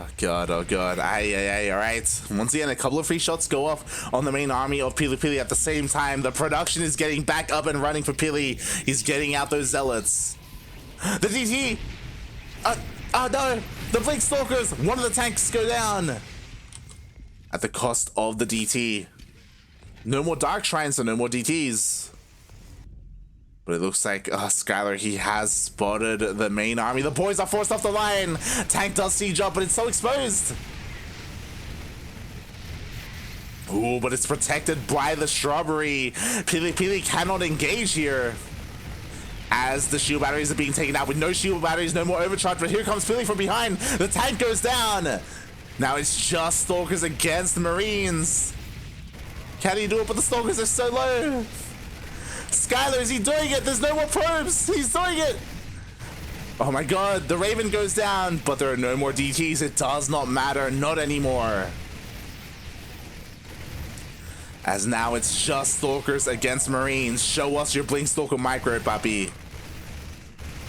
Oh god, alright. Once again, a couple of free shots go off on the main army of PiLiPiLi at the same time. The production is getting back up and running for Pili. He's getting out those zealots. The DT! Oh no! The Blink Stalkers! One of the tanks go down! At the cost of the DT. No more Dark Shrines, so no more DTs. But it looks like Skyler, he has spotted the main army. The boys are forced off the line! Tank does siege up, but it's so exposed! Ooh, but it's protected by the Strawberry. PiLiPiLi cannot engage here. As the shield batteries are being taken out with no shield batteries, no more overcharge, but here comes Pili from behind. The tank goes down. Now it's just Stalkers against the Marines. Can he do it? But the Stalkers are so low. Skyler, is he doing it? There's no more probes. He's doing it. Oh my god, the Raven goes down, but there are no more DTs. It does not matter, not anymore. As now it's just Stalkers against Marines. Show us your Blink Stalker micro, papi.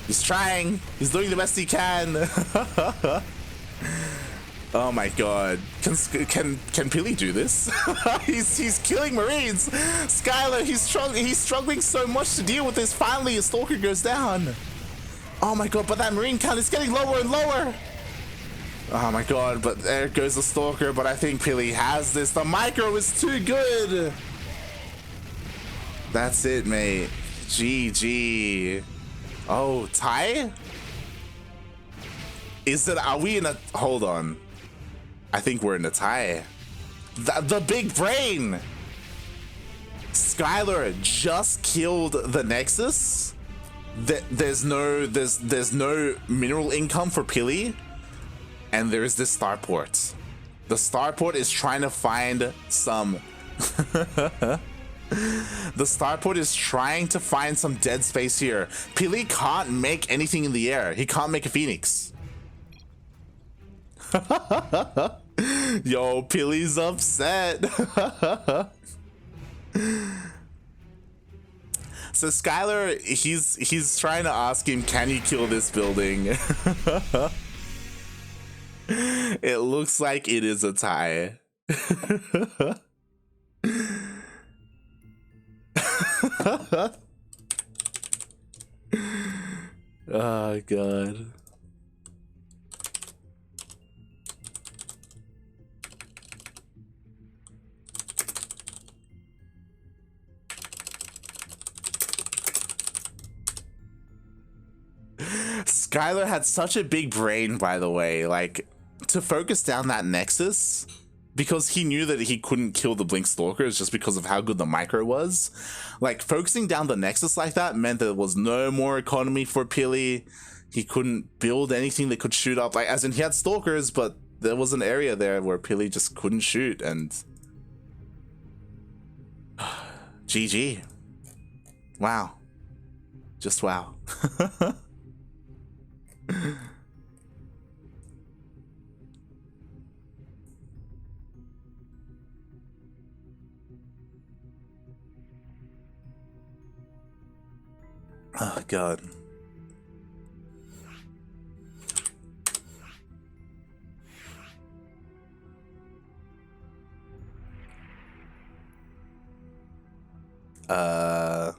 He's trying. He's doing the best he can. Oh my god. Can Pili do this? he's killing Marines. Skyler, he's struggling so much to deal with this. Finally, a Stalker goes down. Oh my god, but that Marine count is getting lower and lower. Oh my god, but there goes the Stalker, but I think Pili has this. The micro is too good. That's it, mate. GG. Oh, tie? Are we in a, hold on. I think we're in a tie. The big brain. Skyler just killed the Nexus. There's no mineral income for Pili. And there's this starport. The starport is trying to find some... The starport is trying to find some dead space here. Pili can't make anything in the air. He can't make a phoenix. Yo, Pili's upset. So Skyler, he's trying to ask him, can you kill this building? It looks like it is a tie. Oh god. Skyler had such a big brain, by the way, like, to focus down that Nexus, because he knew that he couldn't kill the Blink Stalkers just because of how good the micro was. Like, focusing down the Nexus like that meant that there was no more economy for Pili. He couldn't build anything that could shoot up, like, as in he had Stalkers, but there was an area there where Pili just couldn't shoot, and GG. Wow. Just wow. Oh god. Uh...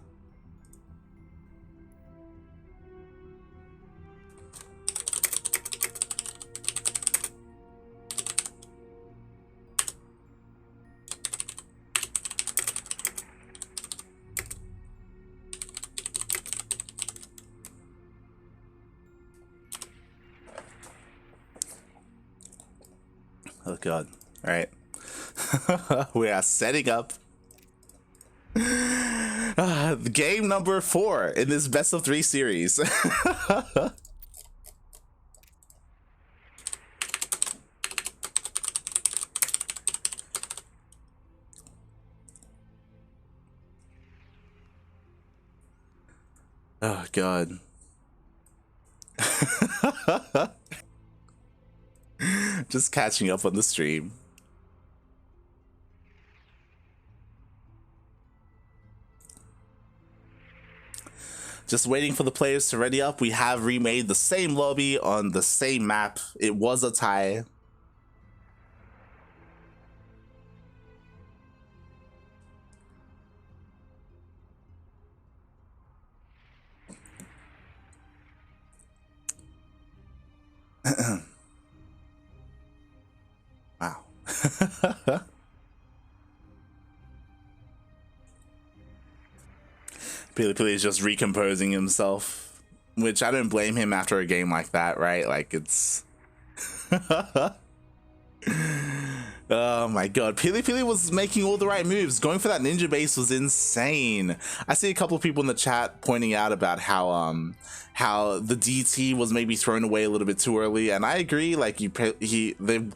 Oh god. Alright. We are setting up game number 4 in this best of 3 series. Oh god. Just catching up on the stream. Just waiting for the players to ready up. We have remade the same lobby on the same map. It was a tie. Wow. PiLiPiLi is just recomposing himself, which I don't blame him after a game like that, right? Like, it's... Oh my god, PiLiPiLi was making all the right moves. Going for that ninja base was insane. I see a couple of people in the chat pointing out about how the DT was maybe thrown away a little bit too early, and I agree. Like, there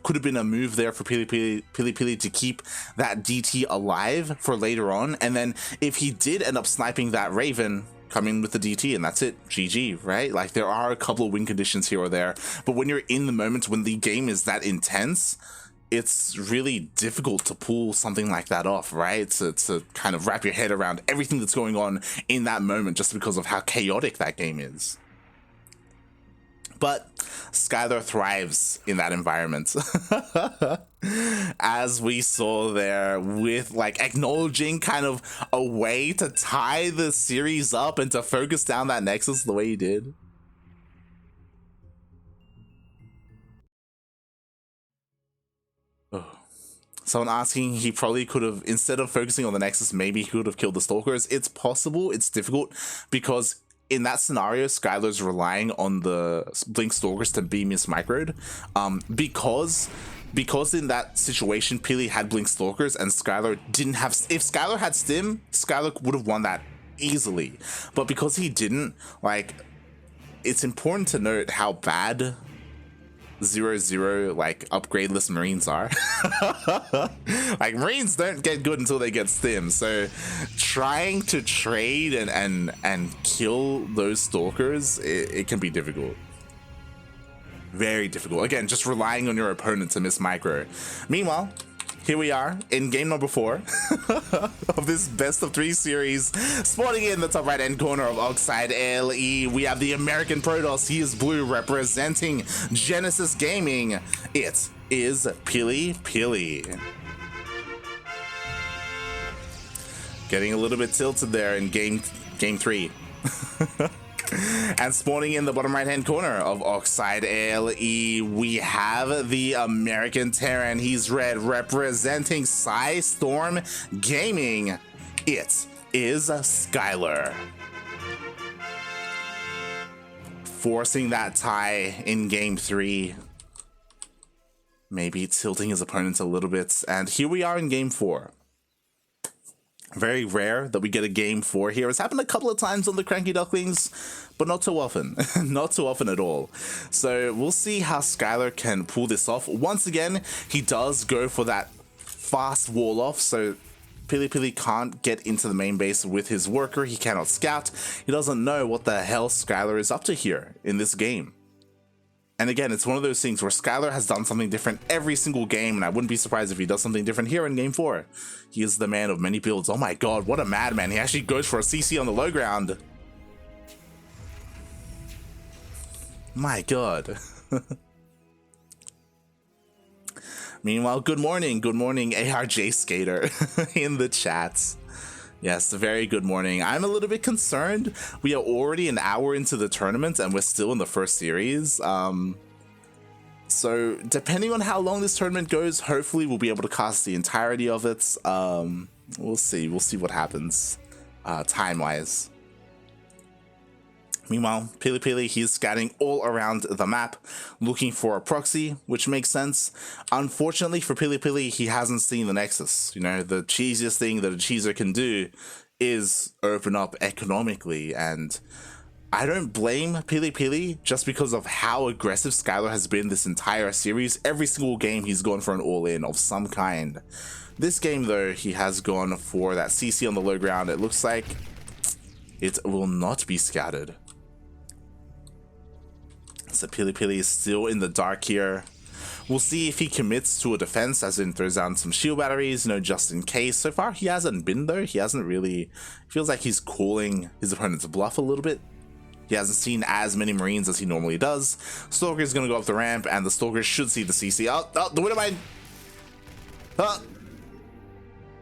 could have been a move there for PiLiPiLi to keep that DT alive for later on, and then if he did end up sniping that Raven, come in with the DT and that's it, GG, right? Like, there are a couple of win conditions here or there, but when you're in the moment, when the game is that intense, it's really difficult to pull something like that off, right? To kind of wrap your head around everything that's going on in that moment just because of how chaotic that game is. But Skyler thrives in that environment. As we saw there, with like acknowledging kind of a way to tie the series up and to focus down that Nexus the way he did. Oh. Someone asking, he probably could have, instead of focusing on the Nexus, maybe he could have killed the Stalkers. It's possible, it's difficult, because in that scenario, Skyler's relying on the Blink Stalkers to be mismicroed. Because in that situation, Pili had Blink Stalkers and Skyler didn't have... If Skyler had Stim, Skyler would have won that easily. But because he didn't, like, it's important to note how bad 0-0 like upgradeless Marines are. Like, Marines don't get good until they get Stim, so trying to trade and kill those Stalkers, it can be difficult. Very difficult. Again, just relying on your opponent to miss micro. Meanwhile, here we are in game number 4 of this best of 3 series. Spawning in the top right hand corner of Oxide LE, we have the American Protoss. He is blue, representing Genesis Gaming. It is PiLiPiLi. Getting a little bit tilted there in game 3. And spawning in the bottom right hand corner of Oxide LE, we have the American Terran. He's red, representing Storm Gaming. It is Skyler. Forcing that tie in game 3. Maybe tilting his opponents a little bit. And here we are in game 4. Very rare that we get a game 4 here. It's happened a couple of times on the CranKy Ducklings, but not too often. Not too often at all. So we'll see how Skyler can pull this off. Once again, he does go for that fast wall off, so PiLiPiLi can't get into the main base with his worker. He cannot scout. He doesn't know what the hell Skyler is up to here in this game. And again, it's one of those things where Skyler has done something different every single game, and I wouldn't be surprised if he does something different here in game 4. He is the man of many builds. Oh my god, what a madman. He actually goes for a CC on the low ground. My god. Meanwhile, good morning ARJ Skater in the chats. Yes, very good morning. I'm a little bit concerned. We are already an hour into the tournament and we're still in the first series. So depending on how long this tournament goes, hopefully we'll be able to cast the entirety of it. We'll see what happens time-wise. Meanwhile, PiLiPiLi, he's scouting all around the map, looking for a proxy, which makes sense. Unfortunately for PiLiPiLi, he hasn't seen the Nexus. You know, the cheesiest thing that a cheeser can do is open up economically, and I don't blame PiLiPiLi just because of how aggressive Skyler has been this entire series. Every single game he's gone for an all-in of some kind. This game, though, he has gone for that CC on the low ground. It looks like it will not be scouted. So PiLiPiLi is still in the dark here. We'll see if he commits to a defense, as in throws down some shield batteries, you know, just in case. So far, he hasn't been, though. He hasn't really... Feels like he's calling his opponent's bluff a little bit. He hasn't seen as many Marines as he normally does. Stalker is going to go up the ramp, and the Stalker should see the CC. Oh, the Widowmine!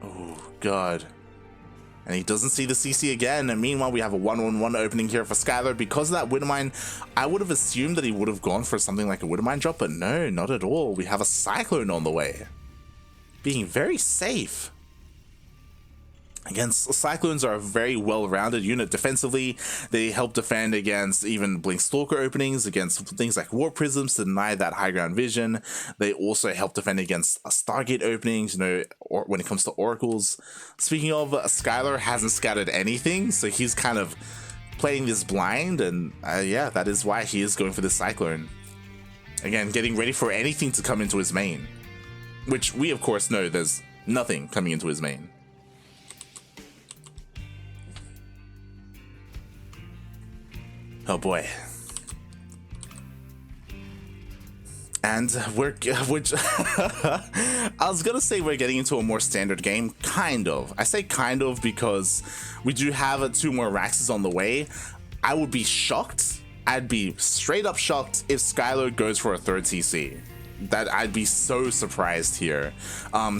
Oh, God. And he doesn't see the CC again, and meanwhile we have a 1-1-1 opening here for Skyler. Because of that Widowmine, I would have assumed that he would have gone for something like a Widowmine drop, but no, not at all. We have a Cyclone on the way. Being very safe. Again, Cyclones are a very well-rounded unit defensively. They help defend against even Blink Stalker openings, against things like Warp Prisms to deny that high ground vision. They also help defend against Stargate openings, you know, or when it comes to Oracles. Speaking of, Skyler hasn't scouted anything, so he's kind of playing this blind, and yeah, that is why he is going for this Cyclone. Again, getting ready for anything to come into his main, which we of course know there's nothing coming into his main. Oh boy. And we're I was gonna say we're getting into a more standard game, kind of. I say kind of because we do have 2 more Raxes on the way. I would be shocked, I'd be straight up shocked if Skyler goes for a 3rd CC. That I'd be so surprised here.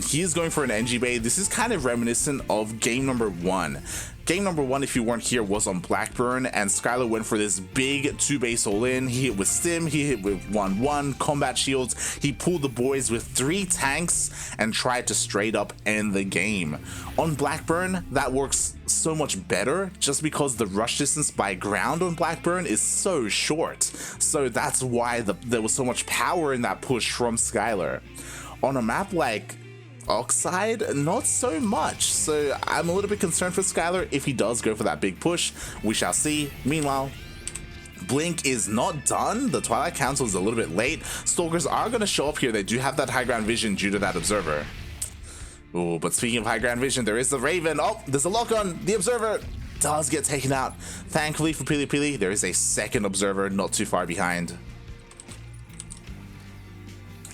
He is going for an NG bait. This is kind of reminiscent of game number 1. Game number 1, if you weren't here, was on Blackburn, and Skyler went for this big 2-base all-in. He hit with Stim, he hit with 1-1, combat shields. He pulled the boys with 3 tanks and tried to straight up end the game. On Blackburn, that works so much better just because the rush distance by ground on Blackburn is so short. So that's why there was so much power in that push from Skyler. On a map like Oxide, not so much, so I'm a little bit concerned for Skyler if he does go for that big push. We shall see. Meanwhile, Blink is not done. The Twilight Council is a little bit late. Stalkers are going to show up here. They do have that high ground vision due to that Observer. Oh, but speaking of high ground vision, there is the Raven. Oh, there's a lock on. The Observer does get taken out. Thankfully for PiLiPiLi, there is a 2nd Observer not too far behind.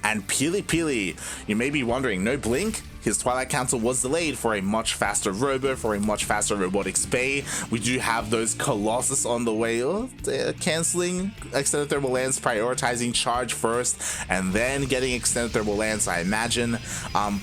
And PiLiPiLi, you may be wondering, no Blink? His Twilight Council was delayed for a much faster robo, for a much faster robotics bay. We do have those Colossus on the way. Oh, canceling extended thermal lance, prioritizing charge first, and then getting extended thermal lance, I imagine.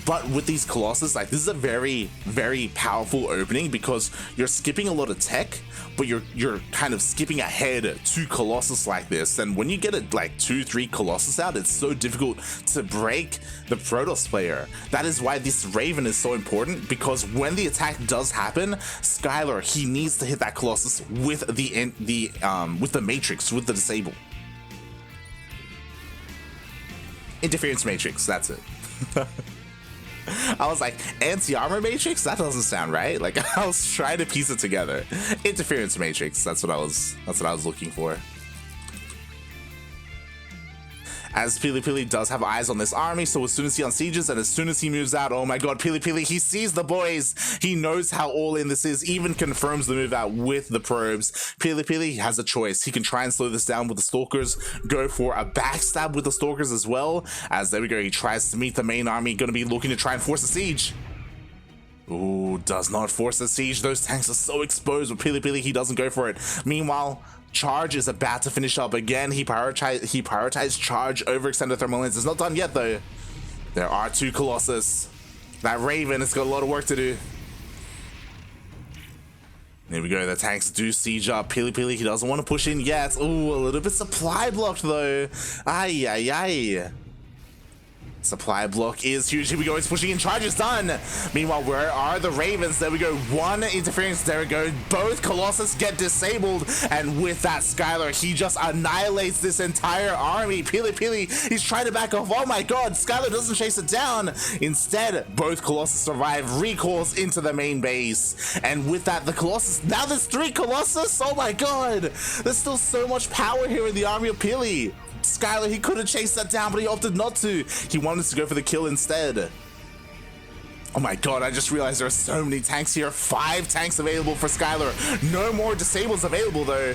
But with these Colossus, like, this is a very, very powerful opening because you're skipping a lot of tech, but you're kind of skipping ahead to Colossus like this. And when you get it like 2-3 Colossus out, it's so difficult to break the Protoss player. That is why this Raven is so important, because when the attack does happen, Skyler, he needs to hit that Colossus with the Matrix, with the disable. Interference Matrix, that's it. I was like, anti-armor matrix? That doesn't sound right. Like, I was trying to piece it together. Interference matrix, that's what I was looking for. As PiLiPiLi does have eyes on this army, so as soon as he unsieges and as soon as he moves out, oh my god, PiLiPiLi, he sees the boys. He knows how all in this is, even confirms the move out with the probes. PiLiPiLi has a choice. He can try and slow this down with the Stalkers, go for a backstab with the Stalkers as well, as there we go, he tries to meet the main army, gonna be looking to try and force a siege. Ooh, does not force a siege. Those tanks are so exposed with PiLiPiLi, he doesn't go for it. Meanwhile, Charge is about to finish up again. He prioritized Charge over extended thermal lens. It's not done yet though. There are 2 Colossus. That Raven has got a lot of work to do. There we go, the tanks do siege up. PiLiPiLi, he doesn't want to push in yet. Ooh, a little bit supply blocked though. Ay, ay, ay. Supply block is huge. Here we go, it's pushing in, charge is done. Meanwhile, where are the Ravens? There we go, one interference, there we go. Both Colossus get disabled, and with that, Skyler, he just annihilates this entire army. PiLiPiLi, he's trying to back off. Oh my god, Skyler doesn't chase it down. Instead, both Colossus survive, recalls into the main base. And with that, the Colossus, now there's 3 Colossus. Oh my god, there's still so much power here in the army of Pili. Skyler, he could have chased that down, but he opted not to. He wanted to go for the kill instead. Oh my god, I just realized there are so many tanks here. 5 tanks available for Skyler. No more disables available though.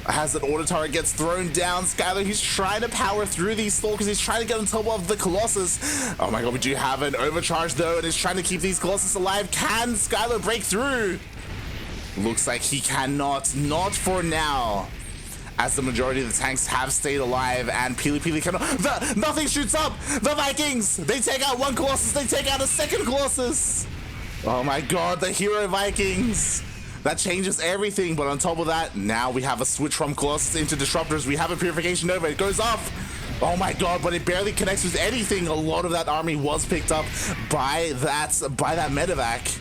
As an auto turret gets thrown down, Skyler, he's trying to power through these stalkers. He's trying to get on top of the Colossus. Oh my god, we do have an overcharge though, and he's trying to keep these Colossus alive. Can Skyler break through? Looks like he cannot. Not for now, as the majority of the tanks have stayed alive, and PiLiPiLi cannot. Nothing shoots up. The Vikings, they take out 1 Colossus, they take out a 2nd Colossus. Oh my god, the hero Vikings. That changes everything, but on top of that, now we have a switch from Colossus into Disruptors. We have a Purification Nova, it goes off. Oh my god, but it barely connects with anything. A lot of that army was picked up by that medevac.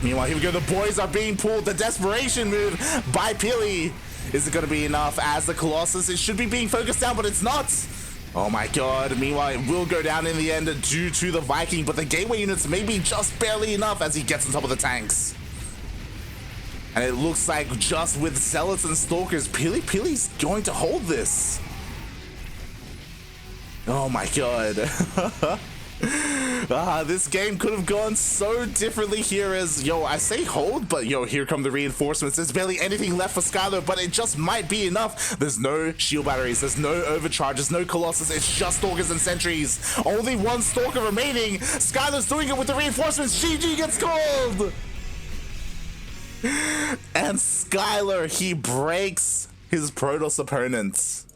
Meanwhile, here we go, the boys are being pulled. The desperation move by Pili. Is it going to be enough as the Colossus? It should be being focused down, but it's not. Oh my god. Meanwhile, it will go down in the end due to the Viking, but the gateway units may be just barely enough as he gets on top of the tanks. And it looks like just with Zealots and Stalkers, PiLiPiLi's going to hold this. Oh my god. This game could have gone so differently here as, yo, I say hold, but yo, here come the reinforcements. There's barely anything left for Skyler, but it just might be enough. There's no shield batteries, there's no overcharges, no Colossus, it's just Stalkers and Sentries. Only 1 Stalker remaining. Skyler's doing it with the reinforcements. GG gets called. And Skyler, he breaks his Protoss opponents.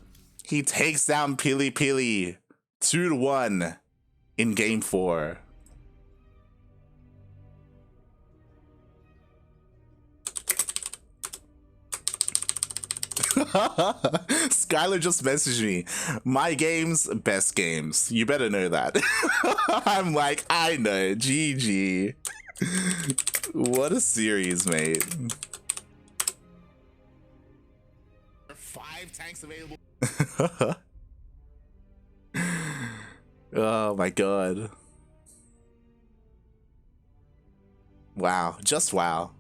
He takes down PiLiPiLi 2-1 in game 4. Skyler just messaged me, my games, best games. You better know that. I'm like, I know, GG. What a series, mate. 5 tanks available. Oh my god. Wow, just wow.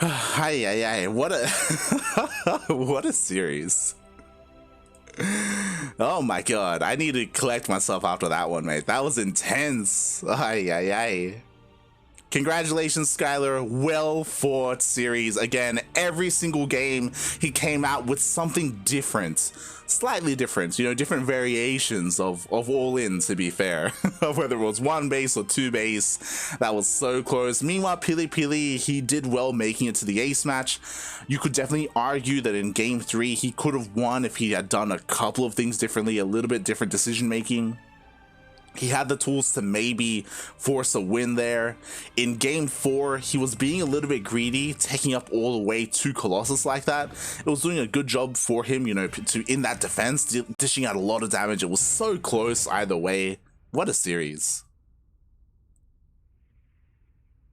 Hi, what a what a series. Oh my god, I need to collect myself after that one, mate. That was intense. Ay. Congratulations, Skyler. Well fought series. Again, every single game he came out with something different. Slightly different, you know, different variations of all in, to be fair. Whether it was 1 base or 2 base, that was so close. Meanwhile, PiLiPiLi, he did well making it to the ace match. You could definitely argue that in game 3, he could have won if he had done a couple of things differently, a little bit different decision making. He had the tools to maybe force a win there. In game 4, he was being a little bit greedy, taking up all the way 2 Colossus like that. It was doing a good job for him, you know, in that defense, dishing out a lot of damage. It was so close either way. What a series.